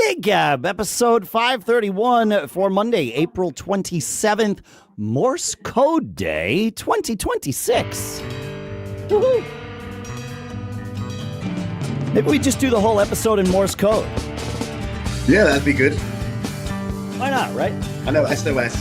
Gig Gab, episode 531 for Monday, April 27th, Morse Code Day 2026. Woohoo! Maybe we just do the whole episode in Morse code. Yeah, that'd be good. Why not, right? I know, SOS.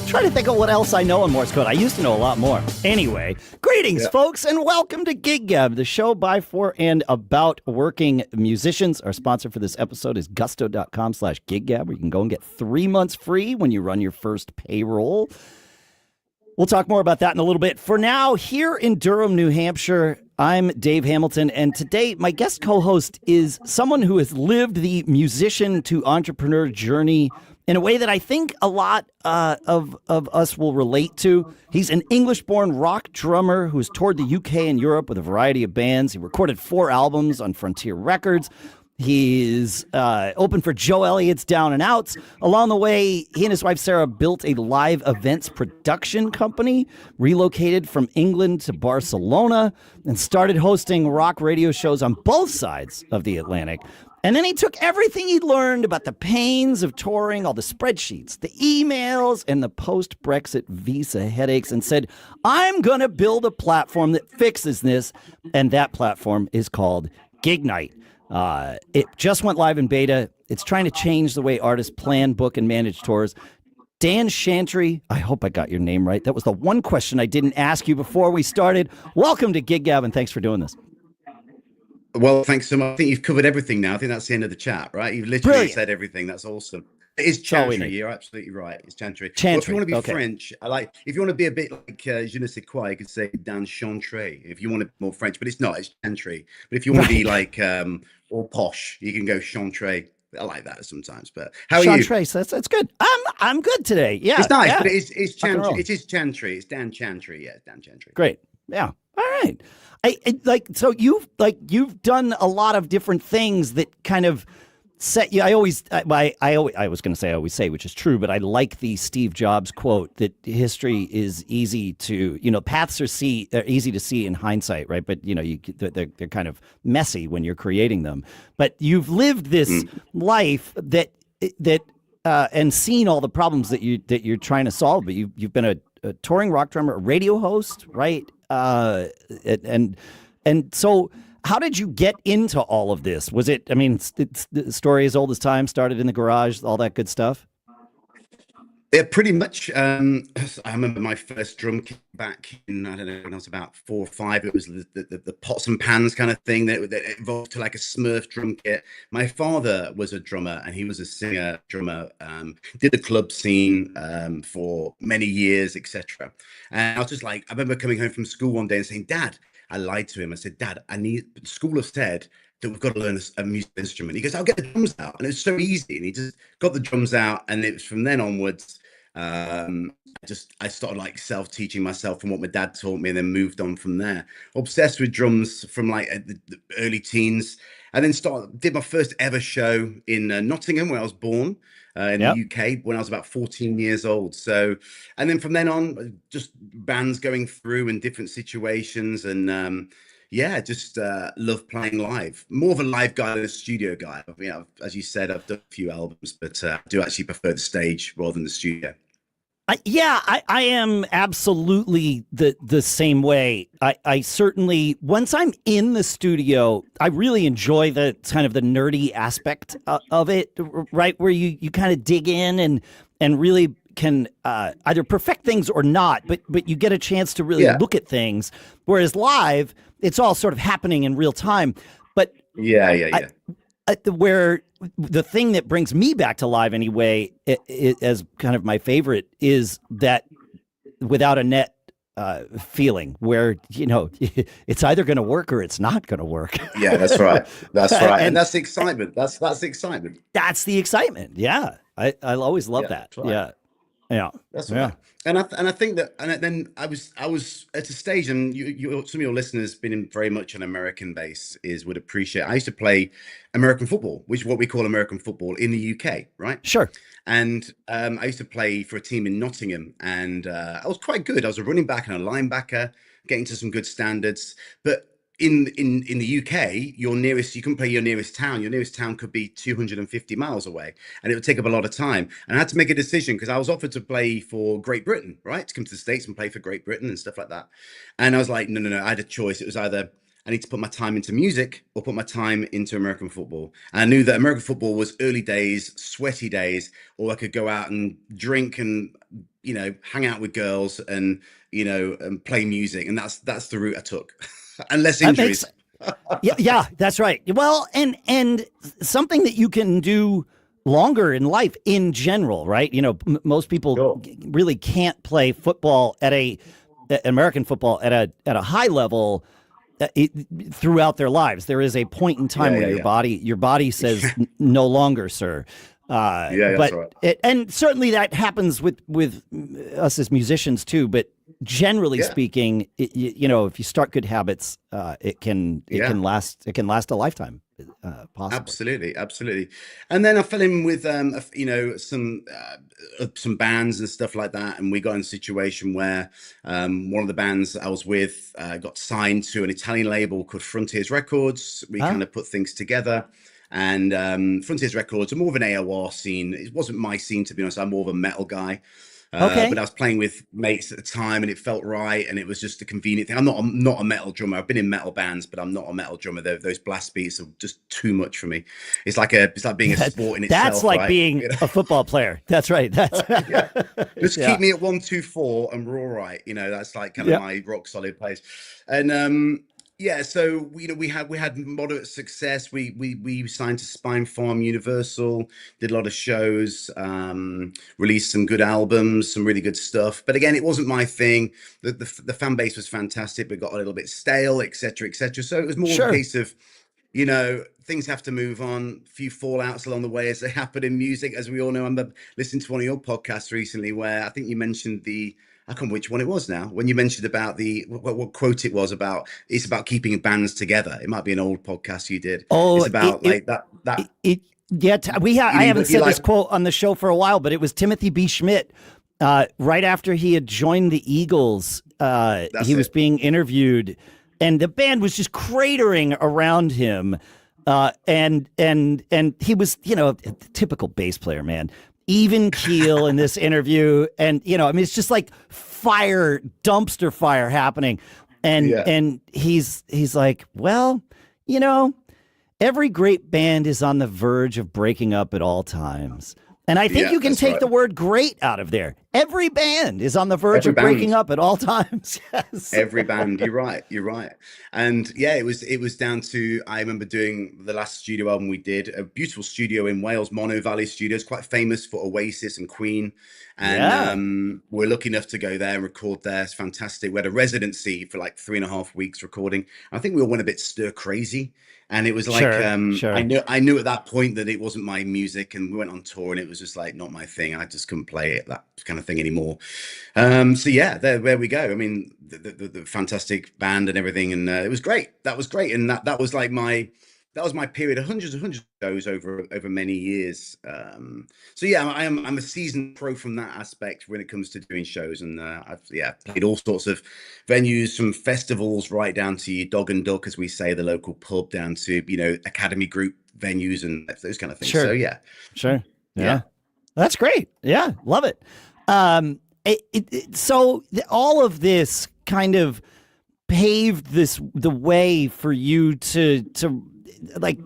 Trying to think of what else I know in Morse code. I used to know a lot more. Anyway, greetings, folks, and welcome to Gig Gab, the show by, for, and about working musicians. Our sponsor for this episode is gusto.com/giggab, where you can go and get 3 months free when you run your first payroll. We'll talk more about that in a little bit. For now, here in Durham, New Hampshire, I'm Dave Hamilton, and today my guest co-host is someone who has lived the musician to entrepreneur journey in a way that I think a lot of us will relate to. He's an English-born rock drummer who has toured the UK and Europe with a variety of bands. He recorded 4 albums on Frontier Records. He's open for Joe Elliott's Down and Outs. Along the way, he and his wife Sarah built a live events production company, relocated from England to Barcelona, and started hosting rock radio shows on both sides of the Atlantic. And then he took everything he'd learned about the pains of touring, all the spreadsheets, the emails, and the post-Brexit visa headaches, and said, I'm going to build a platform that fixes this. And that platform is called GIGNITE. It just went live in beta. It's trying to change the way artists plan, book, and manage tours. Dan Chantrey, I hope I got your name right. That was the one question I didn't ask you before we started. Welcome to Gig Gab, and thanks for doing this. Well, thanks so much. I think you've covered everything now. I think that's the end of the chat, right? You've literally said everything. That's awesome. It is Chantrey. You're absolutely right. It's Chantrey. Well, if you want to be French, if you want to be a bit like je ne sais quoi, you could say Dan Chantrey. If you want to be more French, but it's not. It's Chantrey. But if you want to be like all posh, you can go Chantrey. I like that sometimes. But how are you? Chantrey, so that's good. I'm good today. Yeah, it's nice, yeah. but it's Chantrey. It is Chantrey. It's Dan Chantrey. Yeah, it's Dan Chantrey. Great. Yeah. All right. So you've done a lot of different things that kind of set you. I was going to say I always say, which is true, but I like the Steve Jobs quote that history is easy to, paths are easy to see in hindsight, right? But they're kind of messy when you're creating them. But you've lived this life that and seen all the problems that you're trying to solve. But you've been a touring rock drummer, a radio host, right? And so how did you get into all of this? Was it, it's the story as old as time, started in the garage, all that good stuff? Yeah, pretty much. I remember my first drum kit back in, I don't know, when I was about 4 or 5. It was the pots and pans kind of thing that evolved to like a Smurf drum kit. My father was a drummer, and he was a singer drummer, did the club scene for many years, etc. And I was just like, I remember coming home from school one day and saying, Dad, I lied to him. I said, Dad, school have said that we've got to learn a musical instrument. He goes, I'll get the drums out. And it was so easy. And he just got the drums out. And it was from then onwards, I started like self-teaching myself from what my dad taught me, and then moved on from there. Obsessed with drums from like the early teens. And then did my first ever show in Nottingham, where I was born. In the UK when I was about 14 years old. So, and then from then on, just bands going through in different situations, and just love playing live. More of a live guy than a studio guy. As you said, I've done a few albums, but I do actually prefer the stage rather than the studio. I am absolutely the same way. I certainly, once I'm in the studio, I really enjoy the kind of the nerdy aspect of it, right? Where you kind of dig in and really can either perfect things or not, but you get a chance to really look at things. Whereas live, it's all sort of happening in real time. But where the thing that brings me back to live anyway, as kind of my favorite, is that without a net feeling where, it's either going to work or it's not going to work. Yeah, that's right. That's right. And that's the excitement. That's the excitement. That's the excitement. Yeah. I always love that. Right. Yeah. That's right. And I think that, and then I was at a stage, and some of your listeners been very much an American base would appreciate. I used to play American football, which is what we call American football in the UK, right? Sure. And I used to play for a team in Nottingham, and I was quite good. I was a running back and a linebacker, getting to some good standards. But in the UK, your nearest, you can play your nearest town. Your nearest town could be 250 miles away, and it would take up a lot of time. And I had to make a decision because I was offered to play for Great Britain, right? To come to the States and play for Great Britain and stuff like that. And I was like, no, no, no. I had a choice. It was either I need to put my time into music or put my time into American football. And I knew that American football was early days, sweaty days, or I could go out and drink and, hang out with girls and, and play music. And that's the route I took. And less injuries. Yeah, that's right. Well, and something that you can do longer in life in general, right? Most people really can't play football American football at a high level throughout their lives. There is a point in time where your body says no longer, sir. That's right. And certainly that happens with us as musicians too. But generally speaking, if you start good habits, it can last a lifetime. Possibly. Absolutely. And then I fell in with some bands and stuff like that, and we got in a situation where one of the bands I was with got signed to an Italian label called Frontiers Records. We kind of put things together. And Frontiers Records are more of an AOR scene. It wasn't my scene, to be honest. I'm more of a metal guy. But I was playing with mates at the time, and it felt right, and it was just a convenient thing. I'm not a metal drummer. I've been in metal bands, but I'm not a metle drummer. Those blast beats are just too much for me. It's like being a sport in itself. That's like being a football player. That's right. That's just keep me at 1, 2, 4, and we're all right. That's like kind of my rock solid place. And so we had moderate success. We signed to Spinefarm Universal, did a lot of shows, released some good albums, some really good stuff. But again, it wasn't my thing. The fan base was fantastic, but got a little bit stale, etc., etc. So it was more a case of, things have to move on. A few fallouts along the way as they happen in music, as we all know. I remember listening to one of your podcasts recently where I think you mentioned I can't remember which one it was now, when you mentioned about what quote it was about. It's about keeping bands together. It might be an old podcast you did. Oh, it's about I haven't said this quote on the show for a while, but it was Timothy B. Schmidt. Right after he had joined the Eagles, he was being interviewed, and the band was just cratering around him. And he was, a typical bass player, man. Even keel in this interview, and it's just like dumpster fire happening, and he's like, well, every great band is on the verge of breaking up at all times. And I think you can take the word great out of there. Every band is on the verge of breaking up at all times. Yes. Every band. You're right. And it was down to, I remember doing the last studio album we did, a beautiful studio in Wales, Mono Valley Studios, quite famous for Oasis and Queen. And we're lucky enough to go there and record there. It's fantastic. We had a residency for like 3.5 weeks recording. I think we all went a bit stir crazy. And it was like, sure. I knew at that point that it wasn't my music, and we went on tour, and it was just like not my thing. I just couldn't play it, that kind of thing anymore. There we go. I mean, the fantastic band and everything, and it was great. That was great, and that was like that was my period of hundreds of shows over many years. I'm a seasoned pro from that aspect when it comes to doing shows, and I've played all sorts of venues, from festivals right down to your Dog and Duck, as we say, the local pub, down to academy group venues and those kind of things. Sure. So Yeah, that's great. Yeah, love it. So all of this kind of paved the way for you to like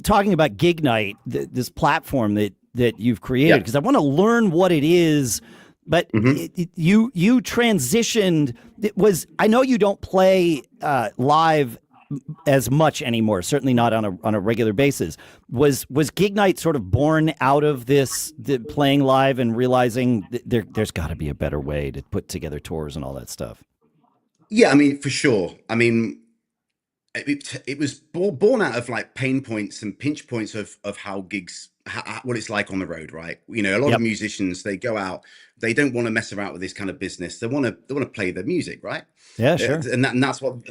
talking about GIGNITE, this platform that you've created, because I want to learn what it is. But you transitioned. I know you don't play live as much anymore. Certainly not on a regular basis. Was GIGNITE sort of born out of the playing live and realizing there's got to be a better way to put together tours and all that stuff? Yeah, I mean, for sure. I mean, it was born out of like pain points and pinch points of how gigs, what it's like on the road, right? A lot of musicians, they go out, they don't want to mess around with this kind of business. They want to play their music, right? Yeah, sure. And that's what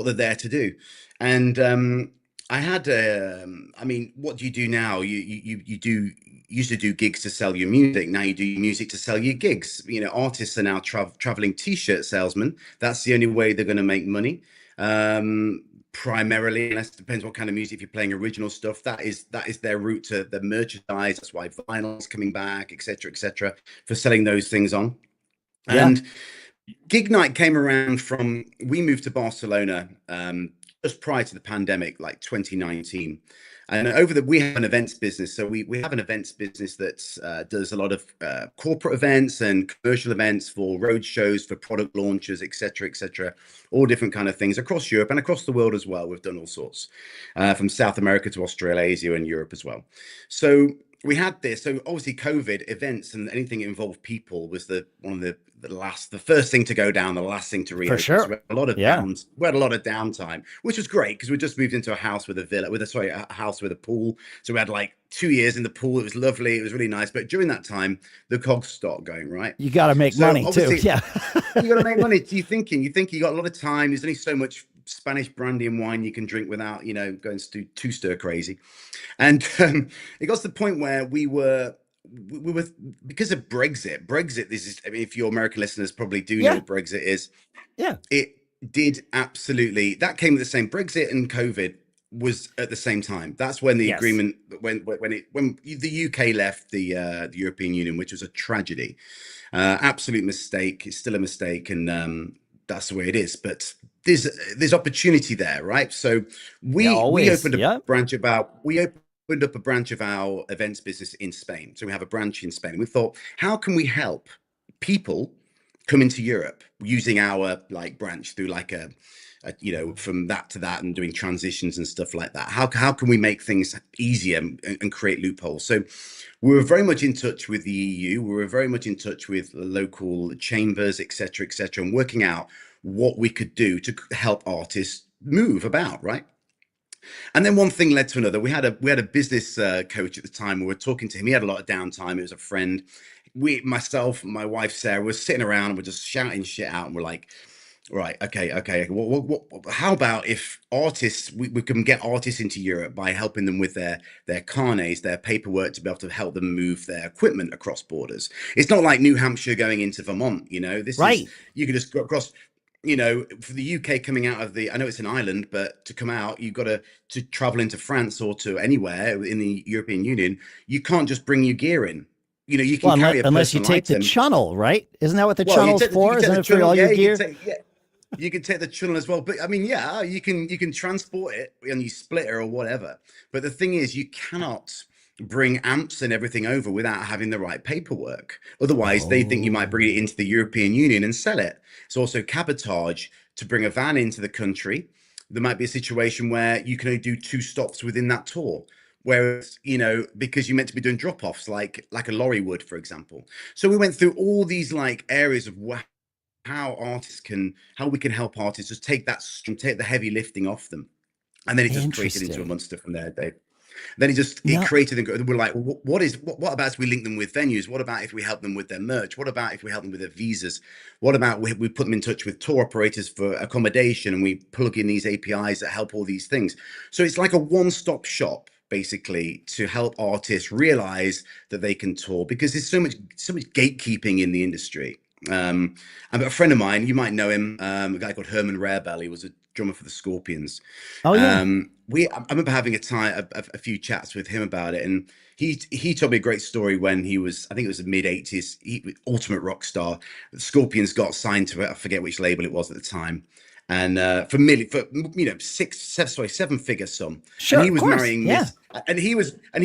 they're there to do. And I had, I mean, what do you do now? You used to do gigs to sell your music. Now you do music to sell your gigs. You know, artists are now traveling t-shirt salesmen. That's the only way they're going to make money. Primarily, unless it depends what kind of music. If you're playing original stuff, that is their route to the merchandise. That's why vinyl's coming back, etc., for selling those things on. Yeah. And GIGNITE came around from, we moved to Barcelona just prior to the pandemic, like 2019. And we have an events business. So we have an events business that does a lot of corporate events and commercial events for road shows, for product launches, etc., all different kind of things across Europe and across the world as well. We've done all sorts from South America to Australia, Asia, and Europe as well. So we had this. So obviously COVID events and anything that involved people was the first thing to go down, the last thing to reopen. For sure. So we had a lot of Yeah. we had a lot of downtime, which was great because we just moved into a house with a house with a pool. So we had like 2 years in the pool. It was lovely. It was really nice. But during that time, the cogs start going, right. You got to make money too. Yeah. You got to make money. You think you got a lot of time. There's only so much Spanish brandy and wine you can drink without, going too stir crazy. And it got to the point where we were because of Brexit. This is, I mean, if your American listeners probably do know what Brexit is. Yeah. It did absolutely. That came with the same. Brexit and COVID was at the same time. That's when the agreement, when the UK left the European Union, which was a tragedy, absolute mistake. It's still a mistake, and that's the way it is. But there's opportunity there, right? So we opened a branch opened up a branch of our events business in Spain. So we have a branch in Spain. We thought, how can we help people come into Europe using our branch through from that to that and doing transitions and stuff like that? How can we make things easier and create loopholes? So we were very much in touch with the EU. We were very much in touch with local chambers, etc., and working out what we could do to help artists move about, right? And then one thing led to another. We had a business coach at the time. We were talking to him. He had a lot of downtime. It was a friend. Myself, my wife Sarah, were sitting around and we're just shouting shit out. And we're like, right, okay. How about if artists, we can get artists into Europe by helping them with their carnets, their paperwork, to be able to help them move their equipment across borders. It's not like New Hampshire going into Vermont. This is, you can just go across. For the UK coming out of I know it's an island, but to come out, you've got to travel into France or to anywhere in the European Union. You can't just bring your gear in. You can carry unless you take the channel, right? Isn't that what the channel's for? Isn't it for all your gear? You can take the channel as well. But I mean, you can transport it and you split it or whatever. But the thing is, you cannot bring amps and everything over without having the right paperwork. Otherwise, they think you might bring it into the European Union and sell it. It's also cabotage to bring a van into the country. There might be a situation where you can only do 2 stops within that tour. Whereas, because you're meant to be doing drop-offs like a lorry would, for example. So we went through all these areas of how we can help artists just take the heavy lifting off them. And then it just created into a monster from there, Dave. Then it created, and we're like, what about if we link them with venues? What about if we help them with their merch? What about if we help them with their visas? What about we put them in touch with tour operators for accommodation, and we plug in these APIs that help all these things? So it's like a one-stop shop, basically, to help artists realize that they can tour, because there's so much gatekeeping in the industry. And a friend of mine, you might know him, a guy called Herman Rarebell. He was a drummer for the Scorpions. Oh yeah. I remember having a few chats with him about it, and he told me a great story when he was, I think it was the mid-80s, ultimate rock star. The Scorpions got signed to it. I forget which label it was at the time. And for 7-figure sum. Sure, and he was marrying Miss, and he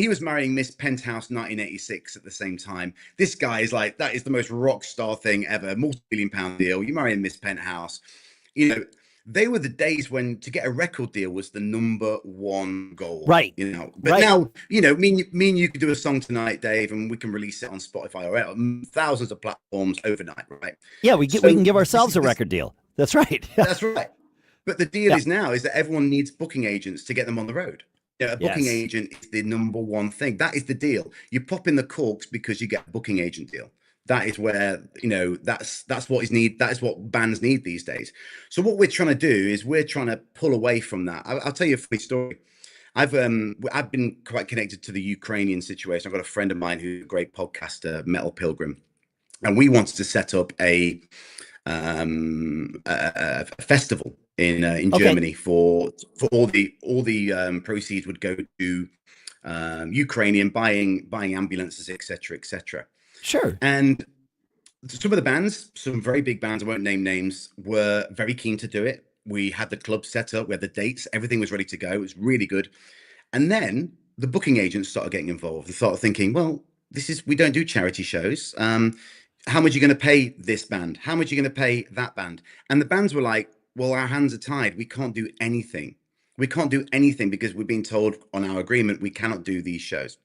was marrying Miss Penthouse 1986 at the same time. This guy is like, that is the most rock star thing ever. multi-million-pound deal. You're marrying Miss Penthouse. They were the days when to get a record deal was the #1 goal. Right. But now, me and you could do a song tonight, Dave, and we can release it on Spotify or thousands of platforms overnight, right? Yeah, we can give ourselves a record deal. That's right. That's right. But the deal is that everyone needs booking agents to get them on the road. A booking agent is the #1 thing. That is the deal. You pop in the corks because you get a booking agent deal. That is where, that's what is need. That is what bands need these days. So what we're trying to do is we're trying to pull away from that. I'll tell you a funny story. I've been quite connected to the Ukrainian situation. I've got a friend of mine who's a great podcaster, Metal Pilgrim, and we wanted to set up a festival in Okay. Germany for all the proceeds would go to Ukrainian buying ambulances, etc., etc. Sure. And some of the bands, some very big bands, I won't name names, were very keen to do it. We had the club set up, we had the dates, everything was ready to go. It was really good. And then the booking agents started getting involved. They started thinking, well, we don't do charity shows. How much are you going to pay this band? How much are you going to pay that band? And the bands were like, well, our hands are tied. We can't do anything. We can't do anything because we've been told on our agreement we cannot do these shows.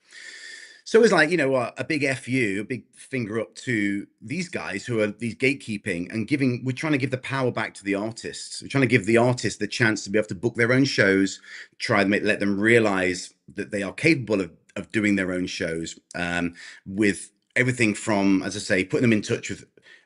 So it was like, you know what, a big FU, a big finger up to these guys who are these gatekeeping and we're trying to give the power back to the artists. We're trying to give the artists the chance to be able to book their own shows, let them realize that they are capable of doing their own shows, with everything from, as I say, putting them in touch with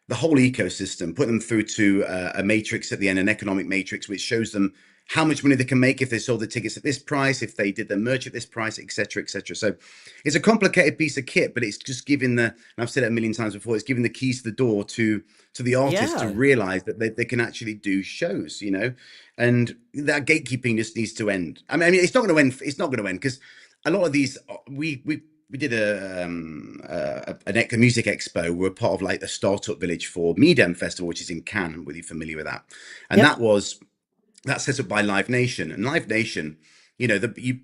the whole ecosystem, putting them through to a matrix at the end, an economic matrix, which shows them how much money they can make if they sold the tickets at this price, if they did the merch at this price, etc., etc. So it's a complicated piece of kit, but it's just giving and I've said it a million times before, it's giving the keys to the door to the artist to realize that they can actually do shows, you know, and that gatekeeping just needs to end. I mean, it's not going to end. It's not going to end because a lot of these, we did a music expo. We're part of like the startup village for NAMM Festival, which is in Cannes. I'm really familiar with that. And that's set up by Live Nation. And Live Nation, you know,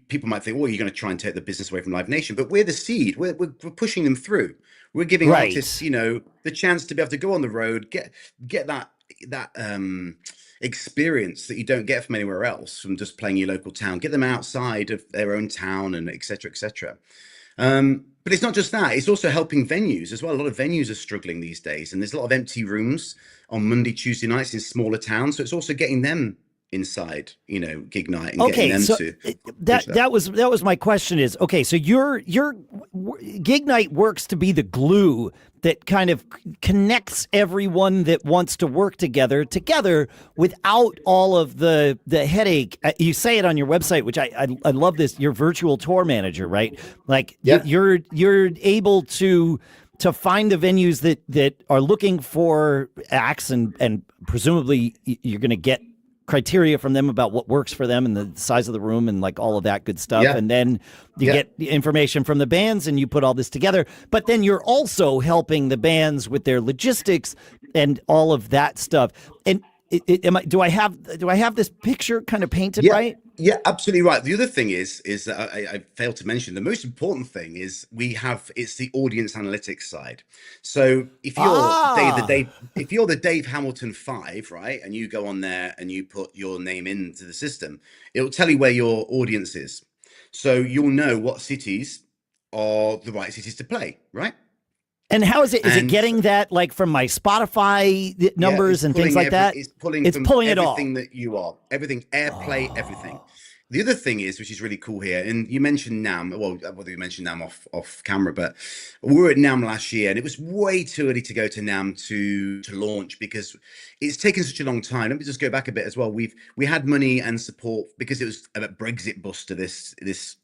people might think, well, you're going to try and take the business away from Live Nation, but we're the seed. We're pushing them through. We're giving artists, you know, the chance to be able to go on the road, get that experience that you don't get from anywhere else, from just playing your local town. Get them outside of their own town and etc., etc. But it's not just that, it's also helping venues as well. A lot of venues are struggling these days, and there's a lot of empty rooms on Monday, Tuesday nights in smaller towns. So it's also getting them inside, you know, GIGNITE and getting them so to that was my question is, okay, so your GIGNITE works to be the glue that kind of connects everyone that wants to work together without all of the headache. You say it on your website, which I love this, your virtual tour manager, right? Like you're able to find the venues that are looking for acts and presumably you're going to get criteria from them about what works for them and the size of the room and like all of that good stuff. And then you get the information from the bands and you put all this together, but then you're also helping the bands with their logistics and all of that stuff. And do I have this picture kind of painted right? Yeah, absolutely right. The other thing is that I failed to mention, the most important thing is it's the audience analytics side. So if you're if you're the Dave Hamilton 5, right, and you go on there and you put your name into the system, it'll tell you where your audience is. So you'll know what cities are the right cities to play, right? And how is it? Is it getting that like from my Spotify numbers and things like that? It's pulling it all. Everything that you are, everything, airplay, everything. The other thing is, which is really cool here, and you mentioned NAMM. Well, whether you mentioned NAMM off camera, but we were at NAMM last year, and it was way too early to go to NAMM to launch because it's taken such a long time. Let me just go back a bit as well. We had money and support because it was a Brexit bust to this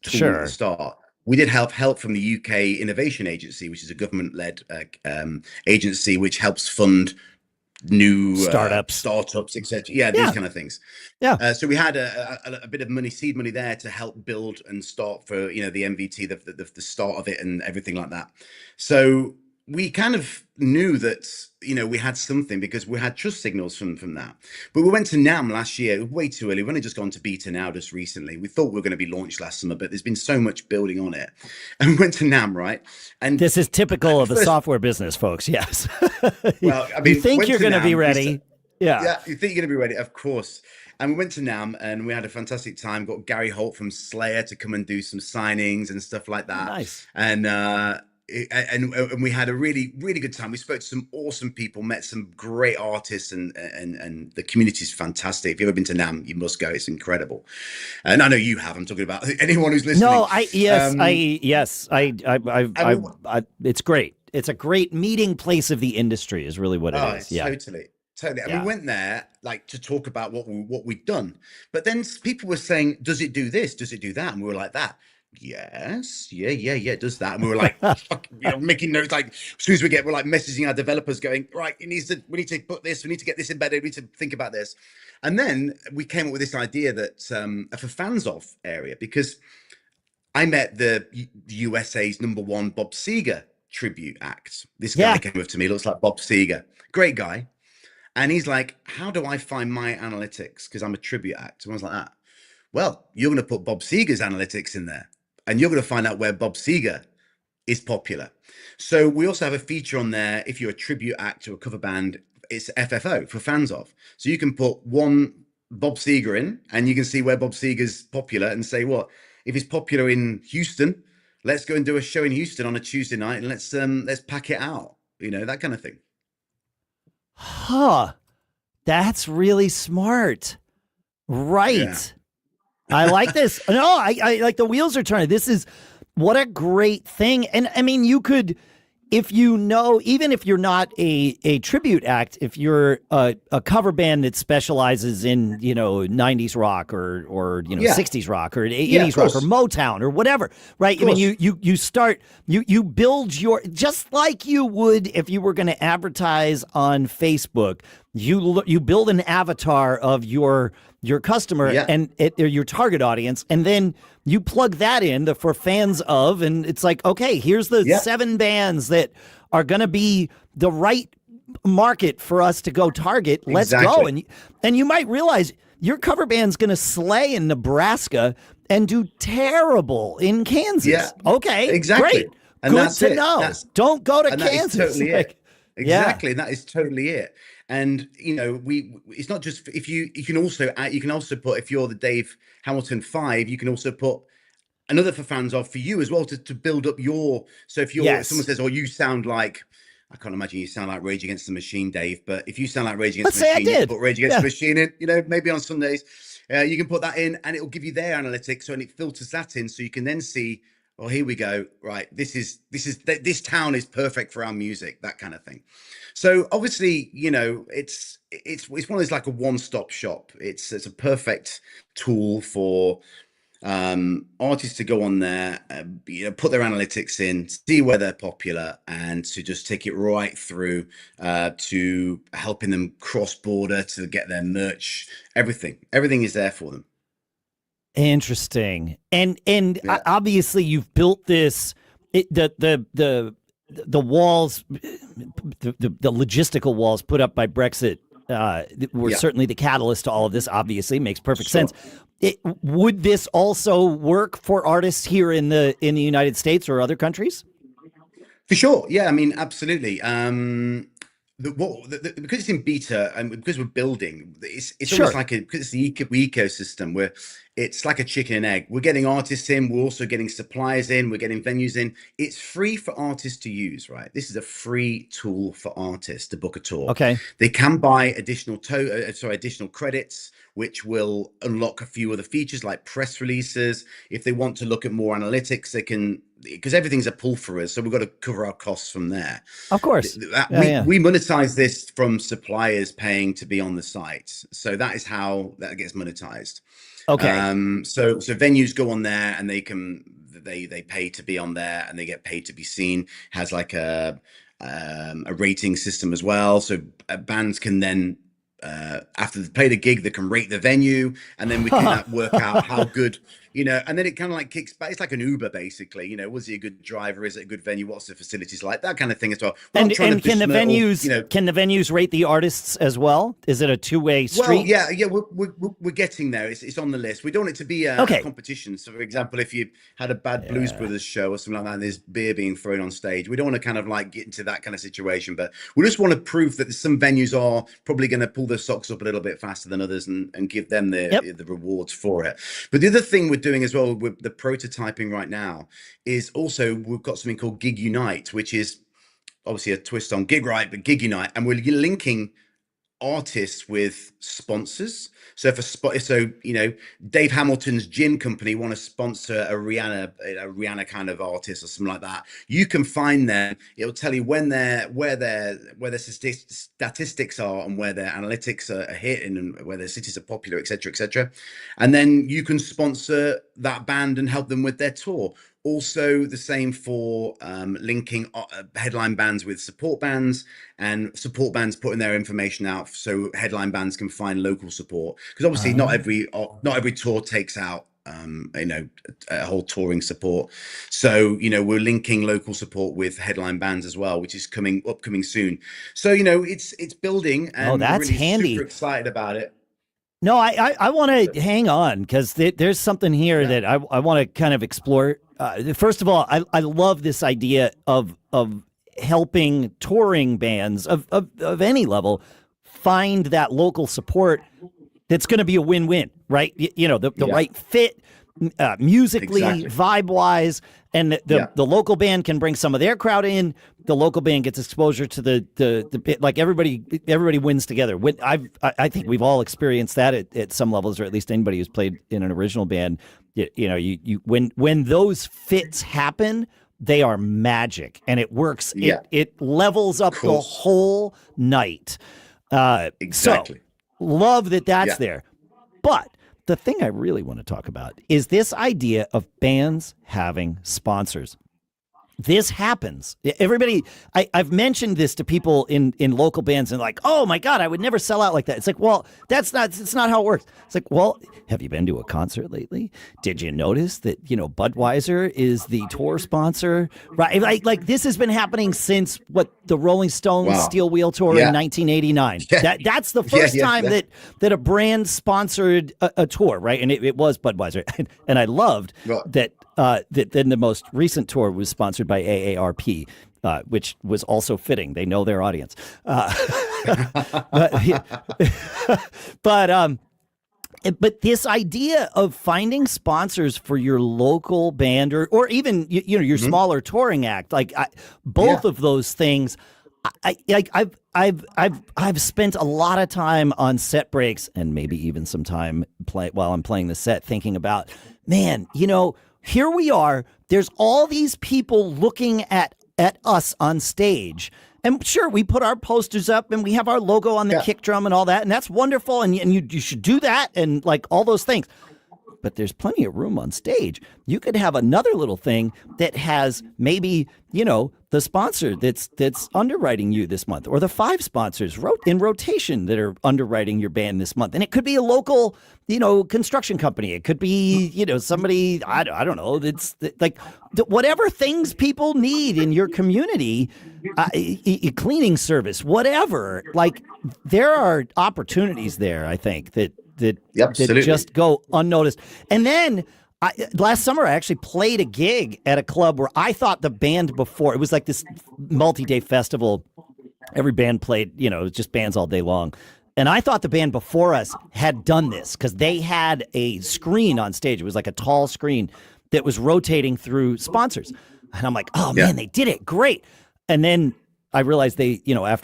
tool at the start. We did have help from the UK Innovation Agency, which is a government-led agency which helps fund new startups, etc. Yeah, these kind of things. So we had a bit of money, seed money there to help build and start for, you know, the MVT, the start of it and everything like that. So we kind of knew that, you know, we had something because we had trust signals from that. But we went to NAMM last year, way too early. We've only just gone to beta now, just recently. We thought we were going to be launched last summer, but there's been so much building on it. And we went to NAMM, right? And this is typical of the software business, folks. Yes. Well, I mean, you think you're going to be ready. Yeah, you think you're going to be ready, of course. And we went to NAMM and we had a fantastic time. Got Gary Holt from Slayer to come and do some signings and stuff like that. Nice. And we had a really, really good time. We spoke to some awesome people, met some great artists, and the community is fantastic. If you've ever been to NAMM, you must go. It's incredible. And I know you have. I'm talking about anyone who's listening. No, it's great. It's a great meeting place of the industry is really what it is. Yeah, totally. totally. And we Yeah. went there like to talk about what we'd done. But then people were saying, does it do this? Does it do that? And we were like, that. Yes, yeah, it does that. And we were like, making notes. Like, as soon as we're like messaging our developers, going, right, we need to put this, we need to get this embedded, we need to think about this. And then we came up with this idea that for fans of area, because I met the USA's #1 Bob Seger tribute act. This guy came up to me, looks like Bob Seger, great guy. And he's like, how do I find my analytics? Because I'm a tribute act. And I was like, that. Well, you're going to put Bob Seger's analytics in there, and you're going to find out where Bob Seger is popular. So we also have a feature on there. If you're a tribute act to a cover band, it's FFO, for fans of. So you can put one Bob Seger in, and you can see where Bob Seger's popular, and say, what if he's popular in Houston? Let's go and do a show in Houston on a Tuesday night, and let's pack it out. That kind of thing. Huh. That's really smart. Right. Yeah. I like this. No, I like the wheels are turning. This is what a great thing. And I mean, you could, if even if you're not a tribute act, if you're a cover band that specializes in, 90s rock or 60s rock or 80s rock or Motown or whatever, right? I mean, you build just like you would if you were going to advertise on Facebook. You build an avatar of your customer and your target audience, and then you plug that in for fans of, and it's like, okay, here's the 7 bands that are going to be the right market for us to go target. Let's go. And you might realize your cover band's going to slay in Nebraska and do terrible in Kansas. Yeah. Okay, exactly. Great. And good to know. Don't go to Kansas. That is totally it. Exactly. That is totally it. And it's not just you can also put, if you're the Dave Hamilton 5, you can also put another for fans of for you as well to build up your. So if someone says, "Oh, you sound like," I can't imagine you sound like Rage Against the Machine, Dave. But if you sound like Rage Against the Machine, you can put Rage Against the Machine in. Maybe on Sundays, you can put that in, and it will give you their analytics, and it filters that in, so you can then see. Oh, here we go. Right, this town is perfect for our music, that kind of thing. So obviously, it's one of those, like a one-stop shop. It's a perfect tool for artists to go on there, put their analytics in, see where they're popular, and to just take it right through to helping them cross border to get their merch. Everything is there for them. Interesting. And obviously you've built this, the walls, the logistical walls put up by Brexit were certainly the catalyst to all of this. Obviously, makes perfect sense. Would this also work for artists here in the United States or other countries? For sure. Yeah, I mean, absolutely. Because it's in beta and because we're building, it's almost like because it's the ecosystem where it's like a chicken and egg. We're getting artists in, we're also getting suppliers in, we're getting venues in. It's free for artists to use, right? This is a free tool for artists to book a tour. Okay. They can buy additional credits, which will unlock a few other features like press releases. If they want to look at more analytics, they can, because everything's a pull for us. So we've got to cover our costs from there. Of course. We monetize this from suppliers paying to be on the site. So that is how that gets monetized. Okay. So venues go on there and they pay to be on there and they get paid to be seen. Has like a rating system as well. So bands can then, after they play the gig, they can rate the venue, and then we can work out how good, and then it kind of like kicks back. It's like an Uber, basically. Was he a good driver? Is it a good venue? What's the facilities like? That kind of thing as well. And can the venues rate the artists as well? Is it a two-way street? Well, yeah, we're getting there. It's on the list. We don't want it to be a competition. So, for example, if you had a bad Blues Brothers show or something like that, and there's beer being thrown on stage, we don't want to kind of like get into that kind of situation. But we just want to prove that some venues are probably going to pull their socks up a little bit faster than others and give them the rewards for it. But the other thing we're doing as well with the prototyping right now is also we've got something called GIGNITE, which is obviously a twist on GigRite, but GIGNITE, and we're linking artists with sponsors. So if a spot, so you know, Dave Hamilton's gin company want to sponsor a Rihanna kind of artist or something like that. You can find them. It'll tell you when where their statistics are and where their analytics are hitting and where their cities are popular, etc., etc. And then you can sponsor that band and help them with their tour. Also, the same for linking headline bands with support bands, and support bands putting their information out so headline bands can find local support. Because obviously, not every tour takes out a whole touring support. So we're linking local support with headline bands as well, which is upcoming soon. So it's building, and that's we're really handy. super excited about it. No, I want to hang on because there's something here that I want to kind of explore. First of all, I love this idea of helping touring bands of any level find that local support that's going to be a win-win, right? The right fit musically, vibe-wise, and the local band can bring some of their crowd in. The local band gets exposure to the like everybody wins together. I think we've all experienced that at some levels, or at least anybody who's played in an original band. When those fits happen, they are magic, and it works. It levels up the whole night. Exactly. So love that's there. But the thing I really want to talk about is this idea of bands having sponsors. This happens. Everybody, I've mentioned this to people in local bands, and like, oh my God, I would never sell out like that. It's like, well, it's not how it works. It's like, well, have you been to a concert lately? Did you notice that, Budweiser is the tour sponsor? Right. Like this has been happening since the Rolling Stones Steel Wheel Tour in 1989. That's the first time that a brand sponsored a tour, right? And it was Budweiser. And I loved that then the most recent tour was sponsored by AARP, which was also fitting. They know their audience. But this idea of finding sponsors for your local band or even your smaller touring act, both of those things, I've spent a lot of time on set breaks and maybe even some time while I'm playing the set thinking about, man, here we are. There's all these people looking at us on stage. And sure, we put our posters up and we have our logo on the kick drum and all that. And that's wonderful. And you should do that and like all those things. But there's plenty of room on stage. You could have another little thing that has maybe, the sponsor that's underwriting you this month, or the 5 sponsors in rotation that are underwriting your band this month. And it could be a local, construction company. It could be, somebody, I don't know. It's like whatever things people need in your community, cleaning service, whatever. Like there are opportunities there, I think, that just go unnoticed. And then last summer, I actually played a gig at a club where I thought the band before, it was like this multi-day festival. Every band played, it was just bands all day long. And I thought the band before us had done this because they had a screen on stage. It was like a tall screen that was rotating through sponsors. And I'm like, oh man, they did it. Great. And then I realized they,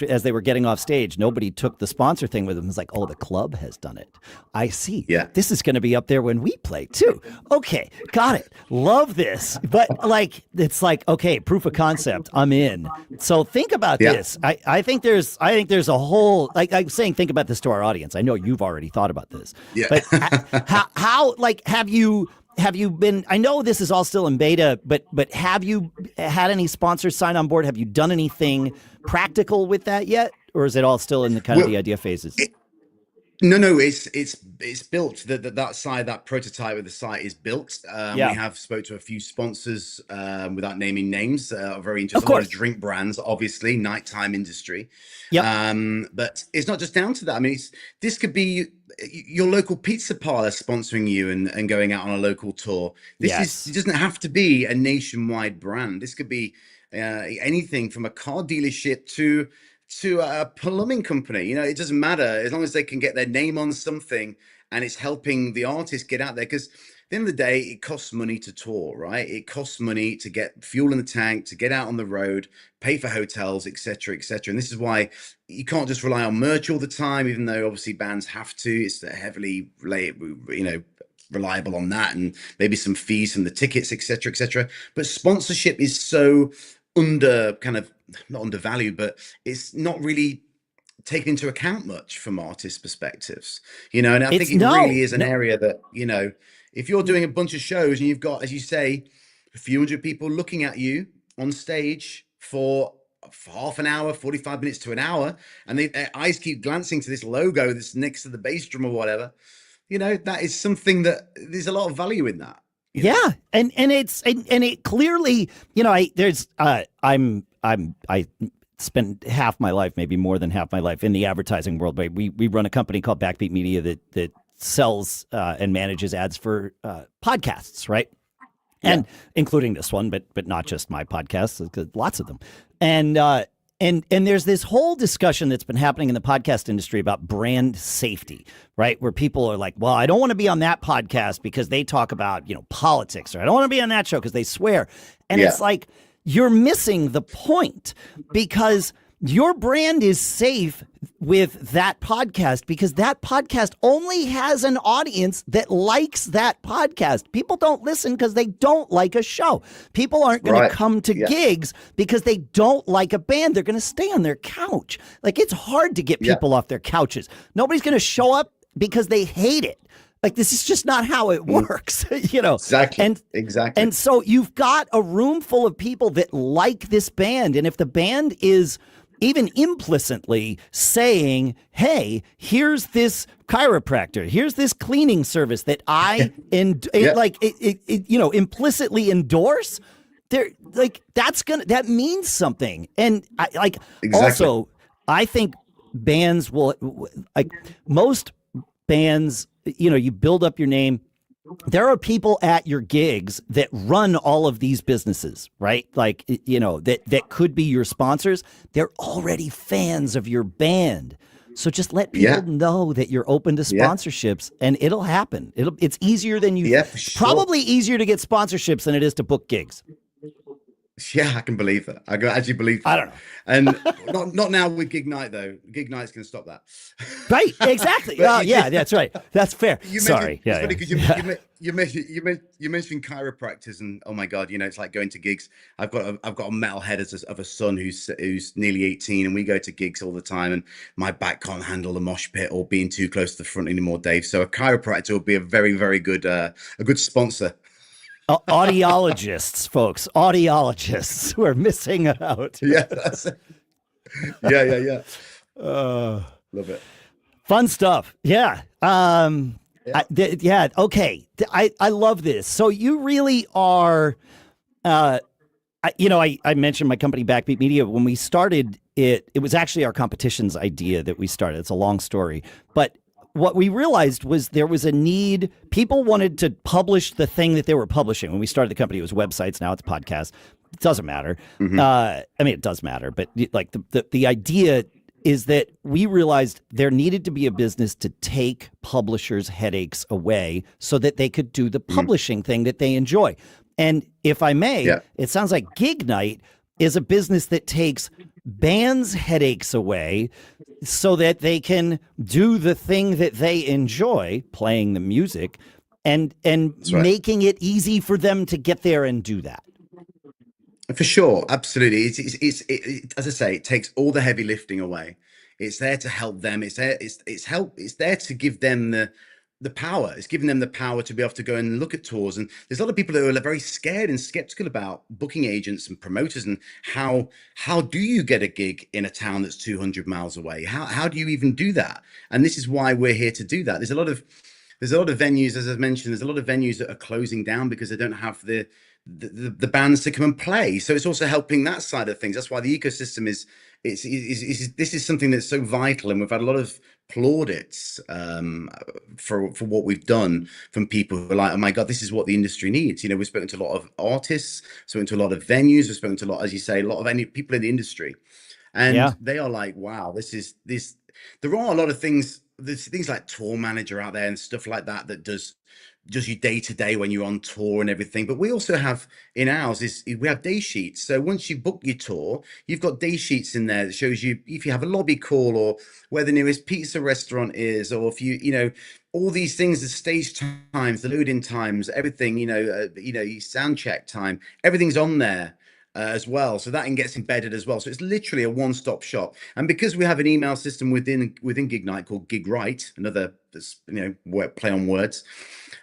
as they were getting off stage, nobody took the sponsor thing with them. It's like, oh, the club has done it. I see. Yeah. This is going to be up there when we play too. Okay. Got it. Love this. But it's like, okay, proof of concept. I'm in. So think about this. I think there's a whole, like I'm saying, think about this to our audience. I know you've already thought about this, but how have you been, I know this is all still in beta, but have you had any sponsors sign on board? Have you done anything practical with that yet? Or is it all still in the kind of the idea phases? No, it's built. That prototype of the site is built. We have spoke to a few sponsors without naming names. Are very interested. A lot of drink brands, obviously, nighttime industry. But it's not just down to that. I mean, this could be your local pizza parlor sponsoring you and going out on a local tour. It doesn't have to be a nationwide brand. This could be anything from a car dealership to a plumbing company. It doesn't matter as long as they can get their name on something and it's helping the artist get out there. Because the end of the day, it costs money to tour, right? It costs money to get fuel in the tank, to get out on the road, pay for hotels, etc., etc. And this is why you can't just rely on merch all the time, even though obviously bands have to. It's heavily, reliable on that, and maybe some fees from the tickets, etc., etc. But sponsorship is so not undervalued, but it's not really taken into account much from artists' perspectives, and I think it really is an area that, if you're doing a bunch of shows and you've got, as you say, a few hundred people looking at you on stage for half an hour, 45 minutes to an hour, and their eyes keep glancing to this logo that's next to the bass drum or whatever, that is something that there's a lot of value in that. Yeah. And it clearly, I spent half my life, maybe more than half my life, in the advertising world. We run a company called Backbeat Media that sells and manages ads for podcasts, right? And including this one, but not just my podcasts, lots of them. And there's this whole discussion that's been happening in the podcast industry about brand safety, right? Where people are like, well, I don't want to be on that podcast because they talk about, politics, or I don't want to be on that show because they swear. And it's like, you're missing the point, because your brand is safe with that podcast because that podcast only has an audience that likes that podcast. People don't listen because they don't like a show. People aren't going to come to gigs because they don't like a band. They're going to stay on their couch. Like, it's hard to get people off their couches. Nobody's going to show up because they hate it. Like, this is just not how it works, Exactly. And so you've got a room full of people that like this band. And if the band is even implicitly saying, hey, here's this chiropractor, here's this cleaning service that I implicitly endorse, that means something. And also, I think bands will, like most bands, you build up your name. There are people at your gigs that run all of these businesses, right? Like, that could be your sponsors. They're already fans of your band. So just let people know that you're open to sponsorships, and it'll happen. It's easier than you, probably easier to get sponsorships than it is to book gigs. Yeah, I can believe that. I actually believe that. I don't know. And not now with GIGNITE, though. GIGNITE's going to stop that. Right, exactly. Well, yeah, that's right. That's fair. Sorry. It's funny because you mentioned chiropractors, and oh my God, it's like going to gigs. I've got a metal head of a son who's nearly 18, and we go to gigs all the time, and my back can't handle the mosh pit or being too close to the front anymore, Dave. So a chiropractor would be a very, very good sponsor. Audiologists, folks, audiologists who are missing out. Yeah, that's it. Yeah. Love it. Fun stuff. Yeah. Okay. I love this. So you really are, I mentioned my company Backbeat Media. When we started it was actually our competition's idea that we started. It's a long story, but what we realized was there was a need. People wanted to publish the thing that they were publishing. When we started the company, it was websites. Now it's podcasts. It doesn't matter. Mm-hmm. It does matter. But like the idea is that we realized there needed to be a business to take publishers' headaches away so that they could do the publishing thing that they enjoy. And if I may, it sounds like GIGNITE is a business that takes bands' headaches away so that they can do the thing that they enjoy, playing the music, and making it easy for them to get there and do that. For sure, absolutely. It's as I say, it takes all the heavy lifting away. It's there to help them. It's there to give them the power. It's giving them the power to be able to go and look at tours. And there's a lot of people who are very scared and skeptical about booking agents and promoters, and how do you get a gig in a town that's 200 miles away? How do you even do that? And this is why we're here to do that. There's a lot of venues, as I've mentioned, there's a lot of venues that are closing down because they don't have the bands to come and play. So it's also helping that side of things. That's why the ecosystem is this is something that's so vital, and we've had a lot of plaudits for what we've done from people who are like, oh my God, this is what the industry needs. We've spoken to a lot of artists, spoken to a lot of venues, we've spoken to a lot, as you say, a lot of people in the industry, and they are like, wow, this. There are a lot of things there's things like Tour Manager out there and stuff like that that does your day to day when you're on tour and everything. But we also have in ours is we have day sheets. So once you book your tour, you've got day sheets in there that shows you if you have a lobby call or where the nearest pizza restaurant is, or if you know all these things, the stage times, the loading times, everything, your sound check time, everything's on there. As well, so that gets embedded as well. So it's literally a one-stop shop. And because we have an email system within GIGNITE called GigWrite, another play on words,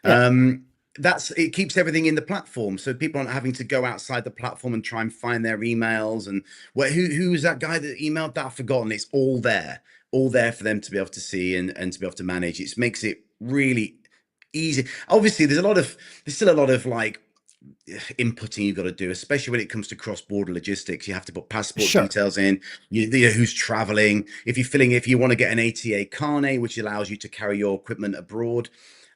it keeps everything in the platform, so people aren't having to go outside the platform and try and find their emails and who's that guy that emailed that, I've forgotten. It's all there for them to be able to see and to be able to manage. It makes it really easy. Obviously, there's still a lot of like inputting you've got to do, especially when it comes to cross-border logistics. You have to put passport details in, who's traveling, if you want to get an ATA carnet, which allows you to carry your equipment abroad.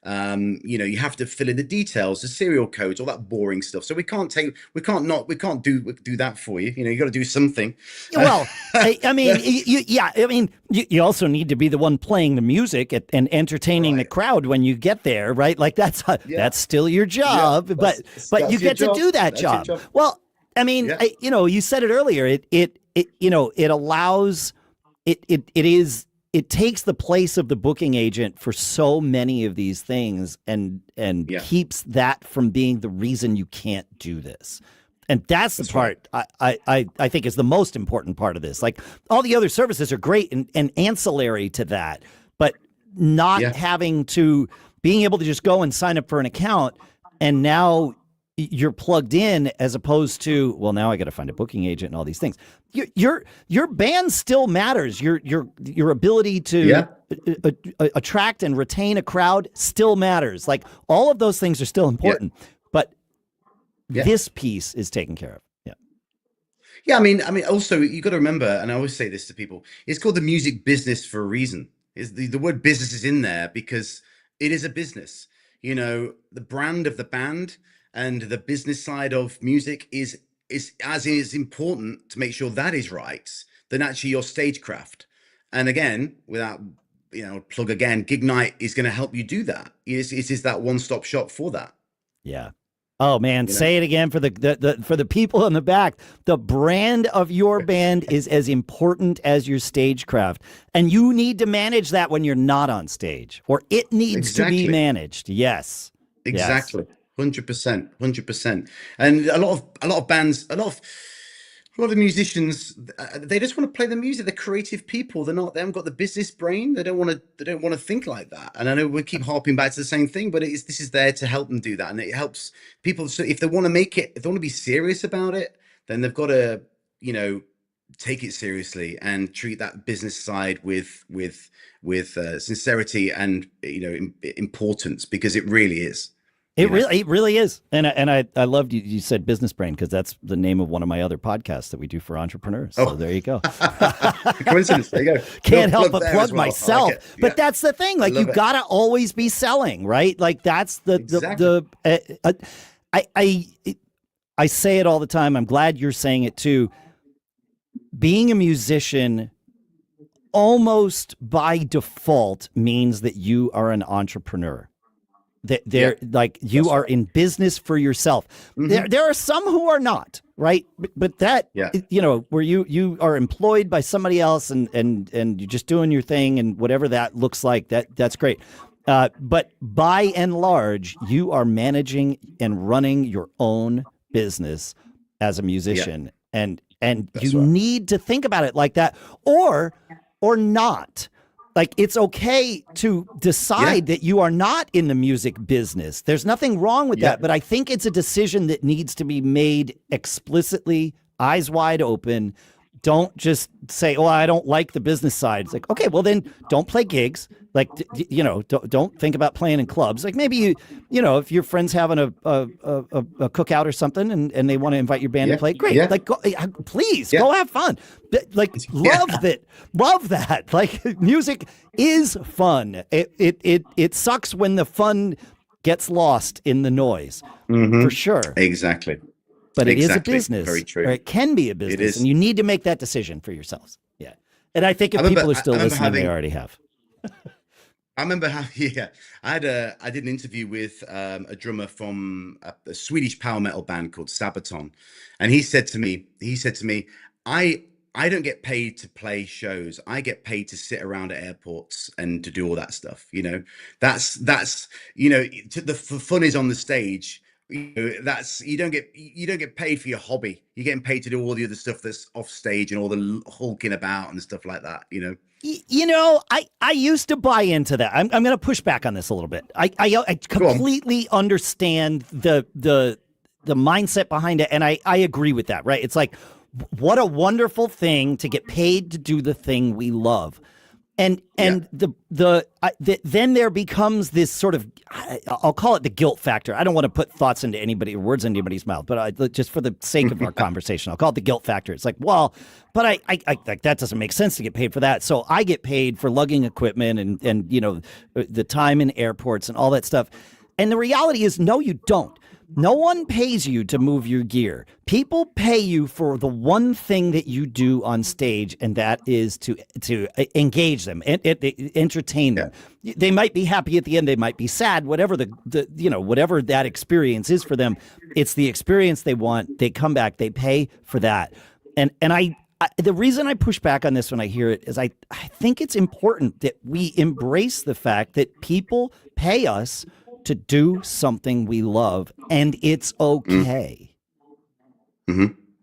You have to fill in the details, the serial codes, all that boring stuff. So we can't do that for you. You got to do something. Well, you also need to be the one playing the music and entertaining the crowd when you get there, right? Like that's still your job, but you get to do that job. Well, you said it earlier. It allows it takes the place of the booking agent for so many of these things and keeps that from being the reason you can't do this. And that's the part I think is the most important part of this. Like all the other services are great and ancillary to that, but not being able to just go and sign up for an account and now you're plugged in, as opposed to, well, now I got to find a booking agent and all these things. Your band still matters. Your ability to attract and retain a crowd still matters. Like all of those things are still important, but this piece is taken care of. Yeah. I mean, also you got to remember, and I always say this to people, it's called the music business for a reason. Is the word business is in there because it is a business. The brand of the band and the business side of music is as important to make sure that is right than actually your stagecraft. And again, without plug again, GIGNITE is going to help you do that. It is that one-stop shop for that. Yeah. Oh man, say it again for the people in the back. The brand of your band is as important as your stagecraft, and you need to manage that when you're not on stage, or it needs to be managed. Yes. Exactly. Yes. 100%. And a lot of bands, a lot of musicians, they just want to play the music. They're creative people. They haven't got the business brain. They don't want to think like that. And I know we keep harping back to the same thing, but this is there to help them do that. And it helps people. So if they want to if they want to be serious about it, then they've got to, take it seriously and treat that business side with sincerity and, importance, because it really is. It really is. And I loved you said business brain, because that's the name of one of my other podcasts that we do for entrepreneurs. So there you go. Coincidence. There you go. Can't help but plug myself. Like but that's the thing. Like you got to always be selling, right? Like that's I say it all the time. I'm glad you're saying it too. Being a musician almost by default means that you are an entrepreneur. Like you are in business for yourself. Mm-hmm. There are some who are not, right? But that, where you are employed by somebody else and you're just doing your thing and whatever that looks like, that's great. But by and large, you are managing and running your own business as a musician. And you need to think about it like that or not. Like, it's okay to decide that you are not in the music business. There's nothing wrong with that, but I think it's a decision that needs to be made explicitly, eyes wide open. Don't just say, "Oh, I don't like the business side." It's like, okay, well then don't play gigs. Like, don't think about playing in clubs. Like maybe if your friend's having a cookout or something and they want to invite your band to play, great. Like, go have fun. Like, love that. Like, music is fun. It sucks when the fun gets lost in the noise, for sure. Exactly. But it is a business. Very true. Or it can be a business, and you need to make that decision for yourselves. Yeah. And I think if people are still listening, they already have. I remember how yeah, I did an interview with a drummer from a Swedish power metal band called Sabaton, and he said to me, I I don't get paid to play shows. I get paid to sit around at airports and to do all that stuff. That's the fun is on the stage. That's you don't get paid for your hobby. You're getting paid to do all the other stuff that's off stage and all the hulking about and stuff like that. I used to buy into that. I'm going to push back on this a little bit. I completely understand the mindset behind it, and I agree with that. Right? It's like, what a wonderful thing to get paid to do the thing we love. And then there becomes this sort of, I'll call it the guilt factor. I don't want to put thoughts into anybody or words into anybody's mouth, but just for the sake of our conversation, I'll call it the guilt factor. It's like, well, but I like, that doesn't make sense to get paid for that. So I get paid for lugging equipment and the time in airports and all that stuff. And the reality is, no, you don't. No one pays you to move your gear. People pay you for the one thing that you do on stage, and that is to engage them and entertain them. They might be happy at the end. They might be sad. Whatever whatever that experience is for them, it's the experience they want. They come back. They pay for that. And I the reason I push back on this when I hear it is I think it's important that we embrace the fact that people pay us to do something we love, and it's okay.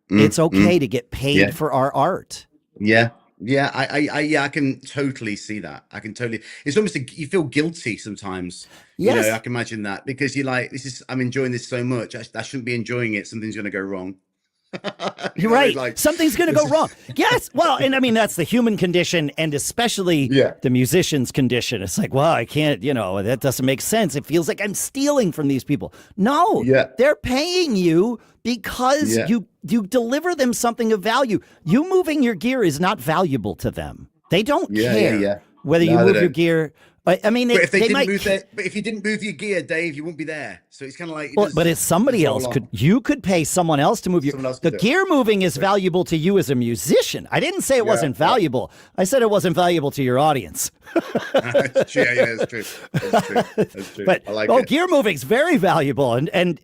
It's okay to get paid for our art. Yeah. I can totally see that. It's almost you feel guilty sometimes. Yes. I can imagine that, because you're like, I'm enjoying this so much. I shouldn't be enjoying it. Something's going to go wrong. You're right. Something's going to go wrong. Yes. Well, and I mean, that's the human condition, and especially the musician's condition. It's like, well, I can't, that doesn't make sense. It feels like I'm stealing from these people. No, they're paying you because you deliver them something of value. You moving your gear is not valuable to them. They don't care whether you move your gear. I mean, but if you didn't move your gear, Dave, you wouldn't be there. So it's kind of like. But if somebody else you could pay someone else to move the gear. Moving is valuable to you as a musician. I didn't say it wasn't valuable. I said it wasn't valuable to your audience. That's true. That's true. But I like it. Gear moving's very valuable, and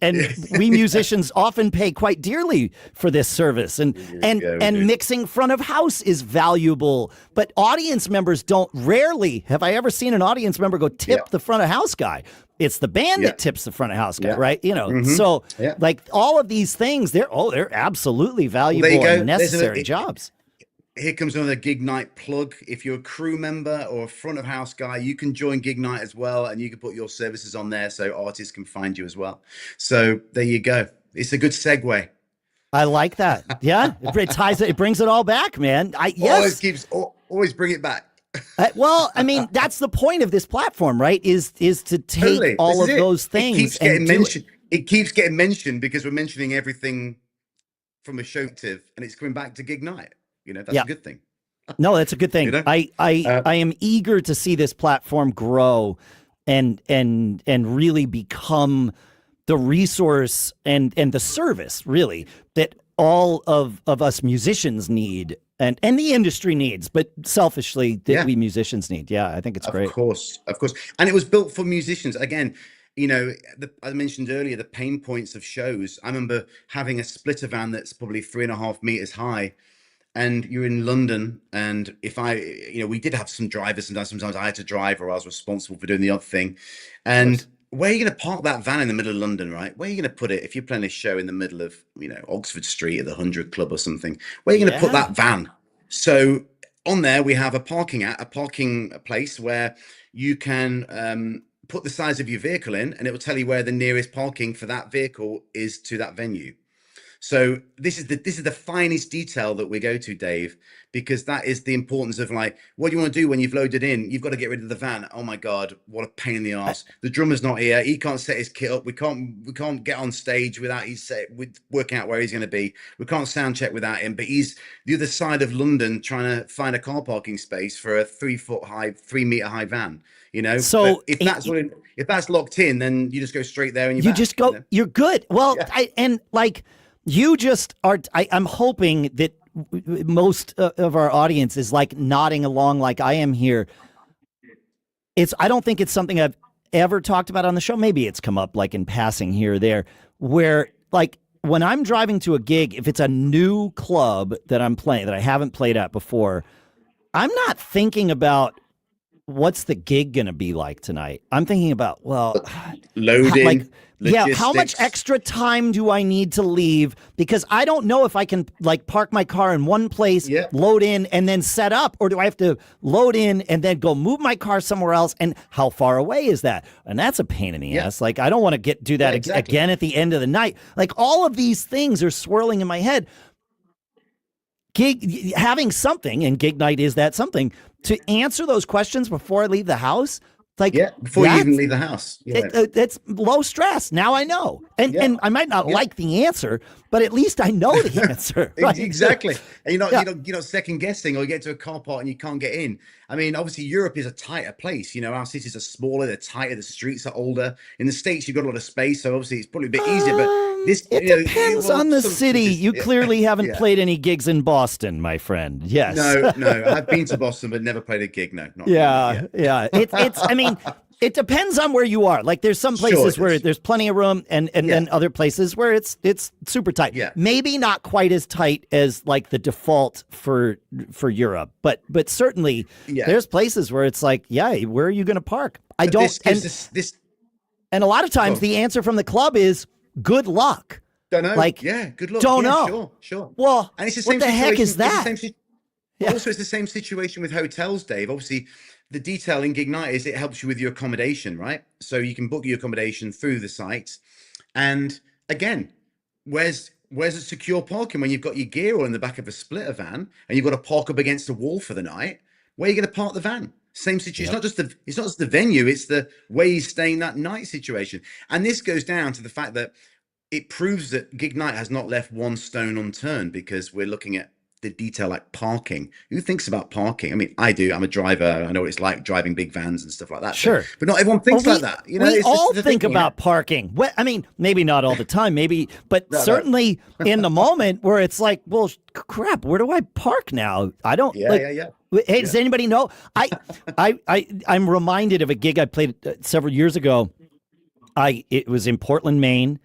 we musicians often pay quite dearly for this service, and mixing front of house is valuable, but audience members don't. Rarely have I ever seen an audience member go tip the front of house guy. It's the band that tips the front of house guy, right? So like all of these things, they're absolutely valuable and necessary jobs. Here comes another GIGNITE plug. If you're a crew member or a front of house guy, you can join GIGNITE as well, and you can put your services on there so artists can find you as well. So there you go. It's a good segue. I like that. Yeah, it ties it. It brings it all back, man. Always bring it back. Well, I mean, that's the point of this platform, right? Is to take all of those things. It keeps getting mentioned. It keeps getting mentioned because we're mentioning everything from a show and it's coming back to GIGNITE. That's a good thing. No, that's a good thing. I am eager to see this platform grow and really become the resource and the service, really, that all of us musicians need and the industry needs, but selfishly that we musicians need. Yeah, I think it's great. Of course. And it was built for musicians. Again, I mentioned earlier the pain points of shows. I remember having a splitter van that's probably 3.5 meters high, and you're in London, and we did have some drivers sometimes I had to drive, or I was responsible for doing the other thing. And where are you going to park that van in the middle of London, right? Where are you going to put it if you're playing a show in the middle of, Oxford Street at the 100 Club or something? Where are you going to put that van? So on there, we have a parking place where you can put the size of your vehicle in, and it will tell you where the nearest parking for that vehicle is to that venue. So this is the finest detail that we go to, Dave, because that is the importance of like, what do you want to do when you've loaded in? You've got to get rid of the van. Oh my God, what a pain in the ass. The drummer's not here. He can't set his kit up. We can't get on stage without working out where he's going to be. We can't sound check without him, but he's the other side of London trying to find a car parking space for a 3 meter high van. So but if that's locked in, then you just go straight there and you're good. Well, you just are. I'm hoping that most of our audience is like nodding along like I am here. I don't think it's something I've ever talked about on the show. Maybe it's come up like in passing here or there, where like when I'm driving to a gig, if it's a new club that I'm playing that I haven't played at before, I'm not thinking about what's the gig going to be like tonight. I'm thinking about, well, loading, like, yeah, logistics. how much extra time do I need to leave? Because I don't know if I can like park my car in one place, load in, and then set up, or do I have to load in and then go move my car somewhere else? And how far away is that? And that's a pain in the ass. Like, I don't want to do that again at the end of the night. Like, all of these things are swirling in my head. Having something, and GIGNITE is that something, to answer those questions before I leave the house. Like, before you even leave the house. It's low stress. Now I know. And I might not like the answer, but at least I know the answer. Right? Exactly. And you're not second guessing, or you get to a car park and you can't get in. I mean, obviously Europe is a tighter place. You know, our cities are smaller, they're tighter, the streets are older. In the States, you've got a lot of space, so obviously it's probably a bit easier. But it depends on the city. You clearly haven't played any gigs in Boston, my friend. Yes. No. I've been to Boston, but never played a gig. No. Not yeah. It's. I mean, it depends on where you are. Like, there's some places where there's plenty of room, and then other places where it's super tight. Yeah. Maybe not quite as tight as like the default for Europe, but certainly there's places where it's like, where are you going to park? And a lot of times the answer from the club is good luck. Don't know. Like, good luck. Don't know. Sure. Well, and it's the same what the heck is that? Also, it's the same situation with hotels, Dave. Obviously, the detail in GIGNITE is it helps you with your accommodation, right? So you can book your accommodation through the site. And again, where's a secure parking when you've got your gear all in the back of a splitter van and you've got to park up against a wall for the night? Where are you going to park the van? Same situation. It's not just the venue, it's the way you're staying that night situation. And this goes down to the fact that it proves that GIGNITE has not left one stone unturned, because we're looking at the detail like parking. Who thinks about parking? I mean, I do. I'm a driver. I know what it's like driving big vans and stuff like that. Sure. But not everyone thinks like that. You know, we all think about parking. Well, I mean, maybe not all the time, but certainly in the moment where it's like, well, crap, where do I park now? I don't. Hey, does anybody know? I'm reminded of a gig I played several years ago. It was in Portland, Maine.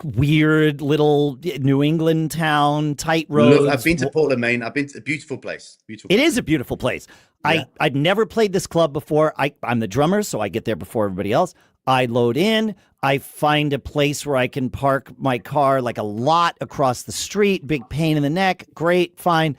Weird little New England town, tight roads. Look, I've been to Portland, Maine. I've been to a beautiful place. It is a beautiful place. I'd never played this club before. I'm the drummer, so I get there before everybody else. I load in. I find a place where I can park my car, like a lot across the street. Big pain in the neck. Great, fine.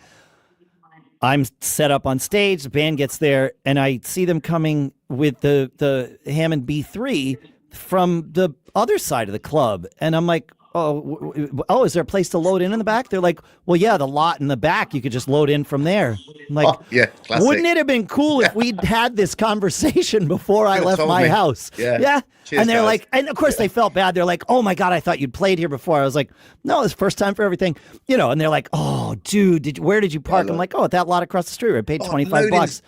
I'm set up on stage. The band gets there, and I see them coming with the Hammond B3 from the other side of the club, and I'm like, oh, is there a place to load in the back? They're like, well, yeah, the lot in the back, you could just load in from there. I'm like, classic. Wouldn't it have been cool if we'd had this conversation before I left my house? Yeah. Cheers, and they're guys. like, and of course they felt bad. They're like, oh my God, I thought you'd played here before. I was like, no, it's first time for everything, and they're like, oh, dude, where did you park? I'm like, oh, at that lot across the street. I paid $25.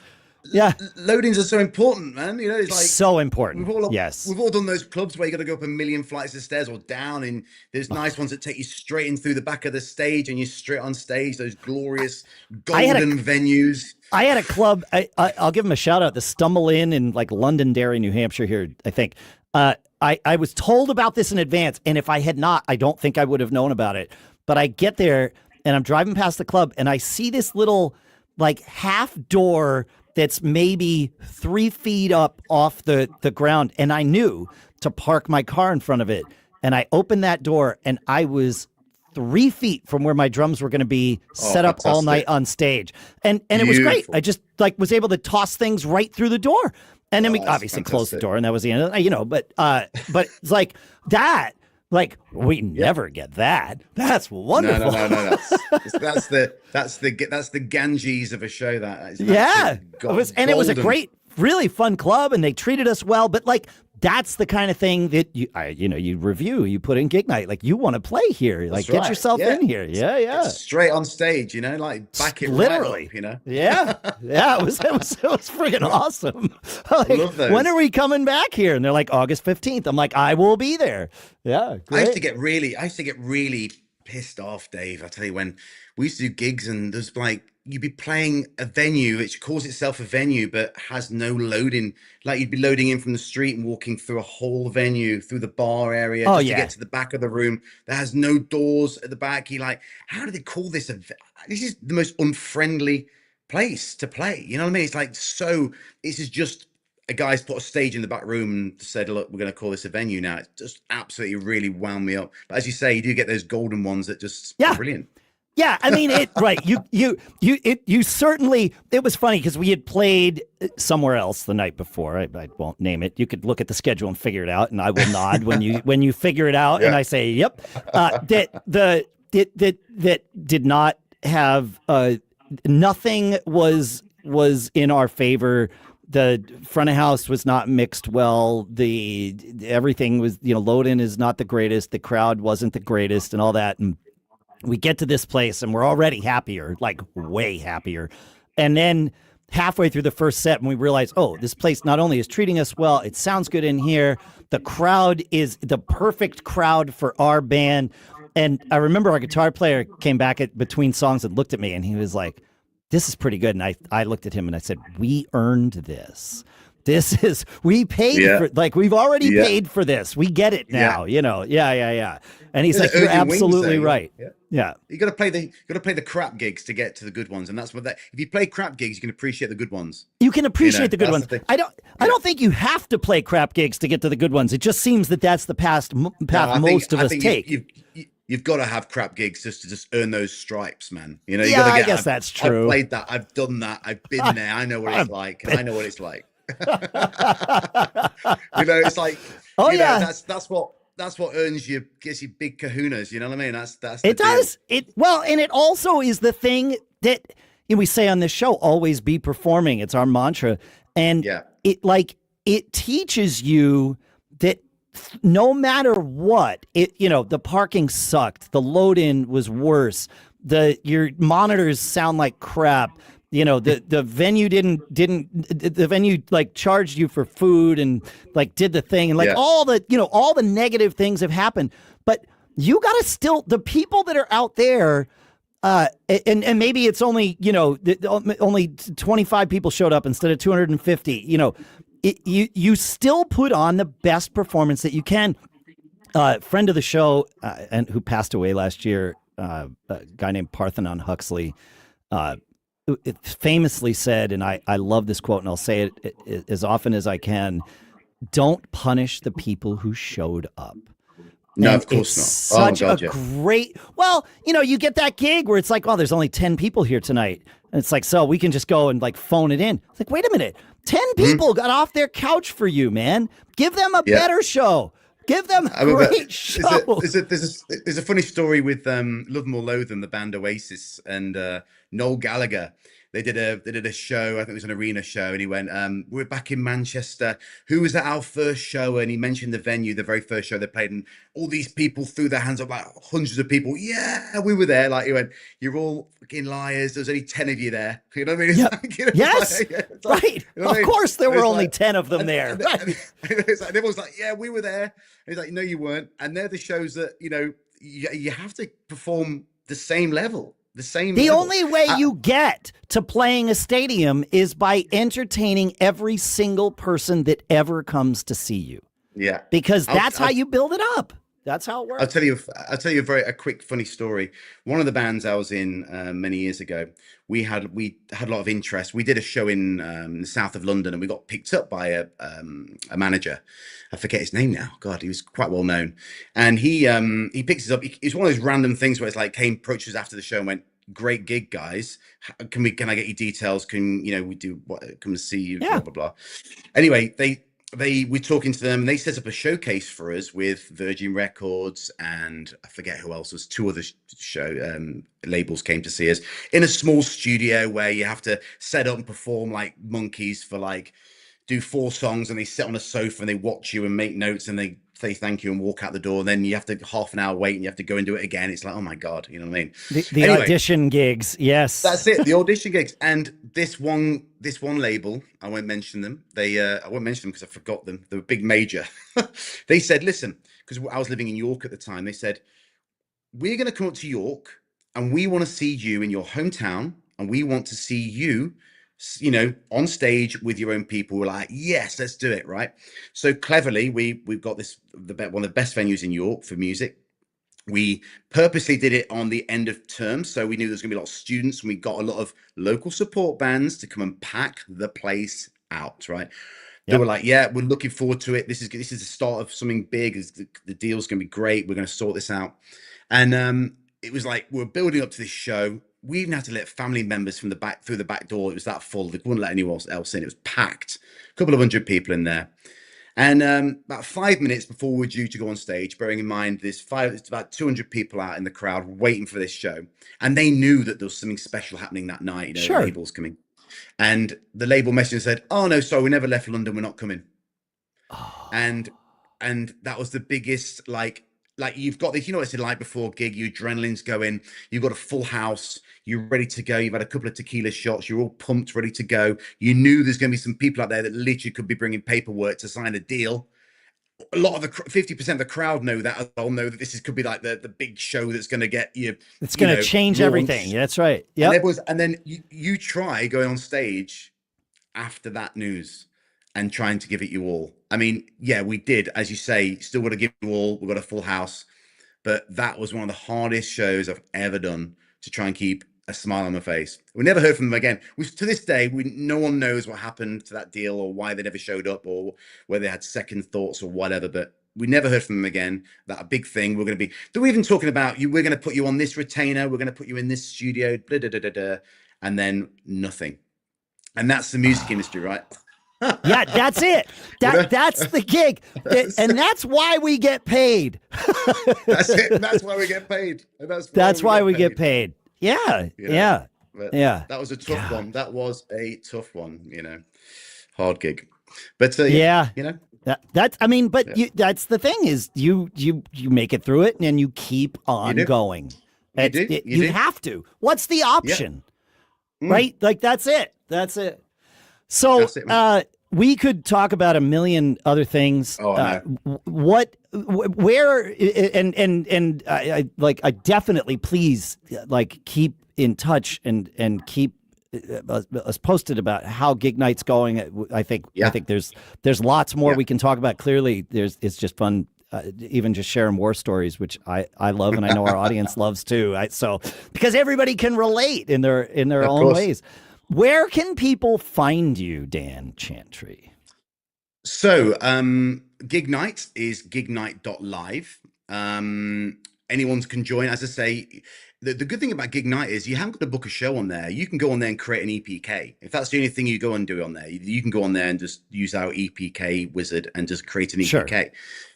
Yeah, loadings are so important, man. It's like so important. We've all done those clubs where you got to go up a million flights of stairs or down, and there's nice ones that take you straight in through the back of the stage, and you're straight on stage. Those glorious golden venues. I had a club. I'll give them a shout out. The Stumble Inn in like Londonderry, New Hampshire. Here, I think. I was told about this in advance, and if I had not, I don't think I would have known about it. But I get there, and I'm driving past the club, and I see this little like half door that's maybe 3 feet up off the ground. And I knew to park my car in front of it. And I opened that door, and I was 3 feet from where my drums were going to be set up all night on stage. And it was great. I just like was able to toss things right through the door. And then we obviously closed the door, and that was the end of it, but it's like that. Like, we never get that. That's wonderful. No. That's the Ganges of a show. That is it was a great, really fun club, and they treated us well. But like, that's the kind of thing that you review, you put in GIGNITE. Like, you want to play here, like get yourself in here. It's straight on stage, like back it literally. Right up, It was friggin' awesome. Like, when are we coming back here? And they're like, August 15th. I'm like, I will be there. Yeah, great. I used to get really pissed off, Dave. I tell you, when we used to do gigs, and there's like you'd be playing a venue which calls itself a venue but has no loading. Like you'd be loading in from the street and walking through a whole venue, through the bar area, Oh just to yeah. get to the back of the room that has no doors at the back. You're like, how do they call this a this is the most unfriendly place to play. You know what I mean? It's like, so this is just a guy's put a stage in the back room and said, look, we're going to call this a venue now. It just absolutely really wound me up. But as you say, you do get those golden ones that just are brilliant. Yeah, I mean it. Right, you certainly. It was funny because we had played somewhere else the night before. I won't name it. You could look at the schedule and figure it out, and I will nod when you figure it out, and I say, "Yep." That did not have nothing was in our favor. The front of house was not mixed well. Everything was, load in is not the greatest. The crowd wasn't the greatest, and all that, and we get to this place and we're already happier, like way happier. And then halfway through the first set, and we realize, oh, this place not only is treating us well, it sounds good in here. The crowd is the perfect crowd for our band. And I remember our guitar player came back between songs and looked at me and he was like, this is pretty good. And I looked at him and I said, we earned this. We paid for, like, we've already paid for this. We get it now, Yeah. And he's like, you're absolutely right. Yeah. You got to play the crap gigs to get to the good ones. And that's if you play crap gigs, you can appreciate the good ones. You can appreciate the good ones. I don't think you have to play crap gigs to get to the good ones. It just seems that that's the path most of us take. You've got to have crap gigs just to earn those stripes, man. You know, I guess that's true. I've played that. I've done that. I've been there. I know what it's like. And I know what it's like. It's like, that's what earns you, gets you big kahunas. You know what I mean? That's it does it well, and it also is the thing that we say on this show: always be performing. It's our mantra, and it teaches you that no matter what, the parking sucked, the load in was worse, your monitors sound like crap. The venue the venue like charged you for food and like did the thing and like all the negative things have happened, but you got to still, the people that are out there, and maybe it's only, only 25 people showed up instead of 250, you still put on the best performance that you can. Friend of the show, and who passed away last year, a guy named Parthenon Huxley, it famously said, and I love this quote, and I'll say it as often as I can: don't punish the people who showed up. No, of course not. Such a great, you get that gig where it's like, oh, there's only 10 people here tonight. And it's like, so we can just go and like phone it in. It's like, wait a minute, 10 people got off their couch for you, man. Give them a better show. Give them a great show. There's a funny story with Love More Loathing, the band Oasis, and Noel Gallagher. They did a show, I think it was an arena show, and he went, we're back in Manchester. Who was at our first show? And he mentioned the venue, the very first show they played, and all these people threw their hands up, like hundreds of people. Yeah, we were there. Like, he went, you're all fucking liars. There's only 10 of you there. You know what I mean? Yes, right. Of course there were only 10 of them there. And everyone's like, yeah, we were there. And he's like, no, you weren't. And they're the shows that, you have to perform the same level. The only way you get to playing a stadium is by entertaining every single person that ever comes to see you. Yeah. Because that's how you build it up. That's how it works. I'll tell you a quick funny story. One of the bands I was in many years ago, we had a lot of interest. We did a show in the south of London, and we got picked up by a manager. I forget his name now. God, he was quite well known. And he picks us up. It's one of those random things where it's like approached us after the show and went, great gig, guys. Can I get your details? Can we do what? Come and see you. Blah blah blah. Anyway, we're talking to them, and they set up a showcase for us with Virgin Records, and I forget who else. There's two other labels came to see us in a small studio where you have to set up and perform like monkeys for do 4 songs, and they sit on a sofa and they watch you and make notes and they say thank you and walk out the door. And then you have to half an hour wait and you have to go and do it again. It's like, oh my God, you know what I mean? The audition gigs. Yes. That's it. The audition gigs. And this one label, I won't mention them. I won't mention them because I forgot them. They were big major. They said, listen, because I was living in York at the time. They said, we're going to come up to York and we want to see you in your hometown. and we want to see you, you know, on stage with your own people. We're like, yes, let's do it, right? So cleverly, we've got this one of the best venues in York for music. We purposely did it on the end of term, so we knew there's going to be a lot of students, and we got a lot of local support bands to come and pack the place out, right? They were like, yeah, we're looking forward to it. This is the start of something big. The deal's going to be great. We're going to sort this out. And it was like, we're building up to this show. We even had to let family members from the back through the back door. It was that full. They wouldn't let anyone else in. It was packed. A couple of hundred people in there. And about 5 minutes before we were due to go on stage, bearing in mind it's about 200 people out in the crowd waiting for this show. And they knew that there was something special happening that night, you know, Sure. labels coming. And the label messenger said, oh, no, sorry, we never left London. We're not coming. Oh. And that was the biggest, like you've got this, you know, it's like before gig, your adrenaline's going, you've got a full house, you're ready to go. You've had a couple of tequila shots. You're all pumped, ready to go. You knew there's going to be some people out there that literally could be bringing paperwork to sign a deal. A lot of the 50% of the crowd know that. They'll know that this could be like the big show that's going to get you. It's going to change everything. That's right. Yeah. And then you try going on stage after that news and trying to give it you all. I mean, yeah, we did, as you say, still got to give you all. We've got a full house, but that was one of the hardest shows I've ever done to try and keep a smile on my face. We never heard from them again. To this day, no one knows what happened to that deal or why they never showed up or whether they had second thoughts or whatever, but we never heard from them again. That a big thing. They're even talking about we're going to put you on this retainer. We're going to put you in this studio, blah, blah, blah, blah, blah, and then nothing. And that's the music industry, right? Yeah, that's it. That's the gig. And that's why we get paid. That's it. That's why we get paid. That's why we get paid. Yeah. You know? Yeah. But yeah. That was a tough one. That was a tough one, you know, hard gig. But yeah, you know, that's that's the thing is you make it through it and you keep on going. You have to. What's the option? Yeah. Right? Like that's it. So we could talk about a million other things. Oh, I know. Where, and I definitely please keep in touch and keep us posted about how GIGNITE's going. I think there's lots more we can talk about. Clearly, it's just fun. Even just sharing war stories, which I love, and I know our audience loves too. Because everybody can relate in their own ways. Where can people find you, Dan Chantrey? So, GIGNITE is gignite.live. Anyone can join. As I say, the good thing about GIGNITE is you haven't got to book a show on there. You can go on there and create an EPK. If that's the only thing you go and do on there, you can go on there and just use our EPK wizard and just create an EPK. Sure.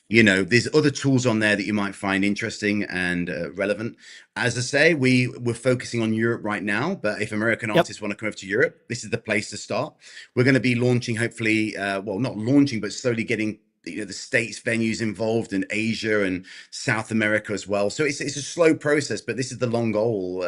You know, there's other tools on there that you might find interesting and relevant. As I say, we're focusing on Europe right now, but if American artists want to come over to Europe, this is the place to start. We're going to be launching, hopefully, not launching, but slowly getting the States venues involved in Asia and South America as well. So it's a slow process, but this is the long goal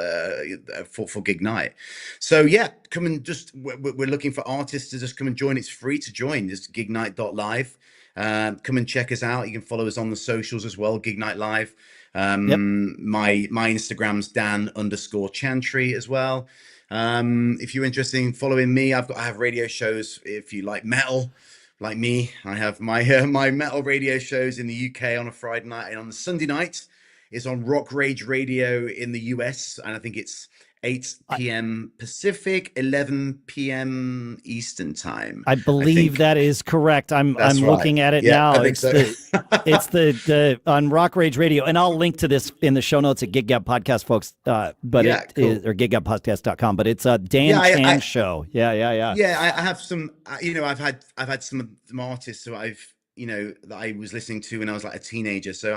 for GIGNITE. So yeah, come and we're looking for artists to just come and join. It's free to join. Just gignite.live. Come and check us out. You can follow us on the socials as well, GIGNITE Live. My Instagram's Dan_Chantrey as well. If you're interested in following me, I have radio shows. If you like metal, like me, I have my metal radio shows in the UK on a Friday night, and on the Sunday night, it's on Rock Rage Radio in the US, and I think it's 8 p.m. Pacific, 11 p.m. Eastern time. I believe that is correct. I'm looking at it now. It's the on Rock Rage Radio, and I'll link to this in the show notes at Gig Gab Podcast, folks. But it is, or giggabpodcast.com. But it's a Dan Chan show. Yeah. I have some. I've had some artists who that I was listening to when I was like a teenager. So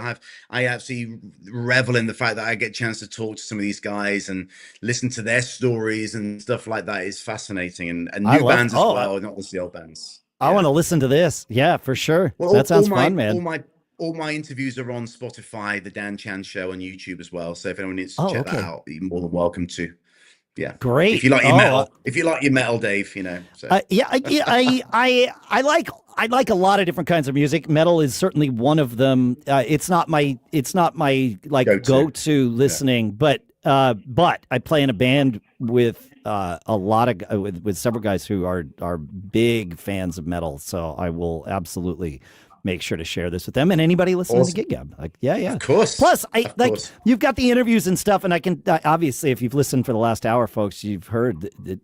I absolutely revel in the fact that I get a chance to talk to some of these guys and listen to their stories and stuff like that. Is fascinating, and new bands as well, not just the old bands. I want to listen to this. Yeah, for sure. Well, that sounds fun, man. All my interviews are on Spotify, the Dan Chan Show on YouTube as well. So if anyone needs to check that out, you're more than welcome to. Yeah, great. If you like your metal, Dave, So I like a lot of different kinds of music. Metal is certainly one of them. It's not my like go-to listening, but I play in a band with a lot of with several guys who are big fans of metal. So I will absolutely make sure to share this with them and anybody listening to Gig Gab. Like, yeah. Of course. Plus, you've got the interviews and stuff, and I can obviously, if you've listened for the last hour, folks, you've heard that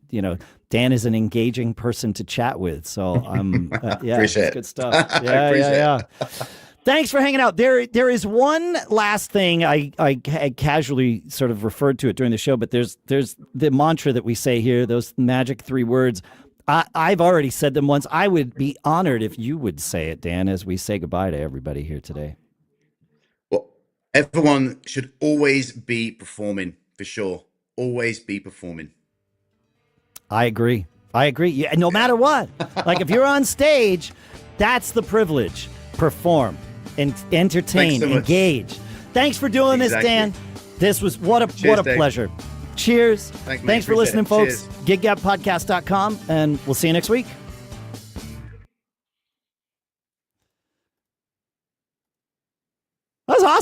Dan is an engaging person to chat with. So appreciate it. Good stuff. Yeah. Thanks for hanging out. There is one last thing I casually sort of referred to it during the show, but there's the mantra that we say here, those magic 3 words. I've already said them once. I would be honored if you would say it, Dan, as we say goodbye to everybody here today. Well, everyone should always be performing, for sure. Always be performing. I agree. Yeah, no matter what. Like if you're on stage, that's the privilege. Perform and entertain, engage. Thanks for doing this, Dan. This was what a pleasure. Cheers. Thanks for listening, folks. GigGabPodcast.com, and we'll see you next week.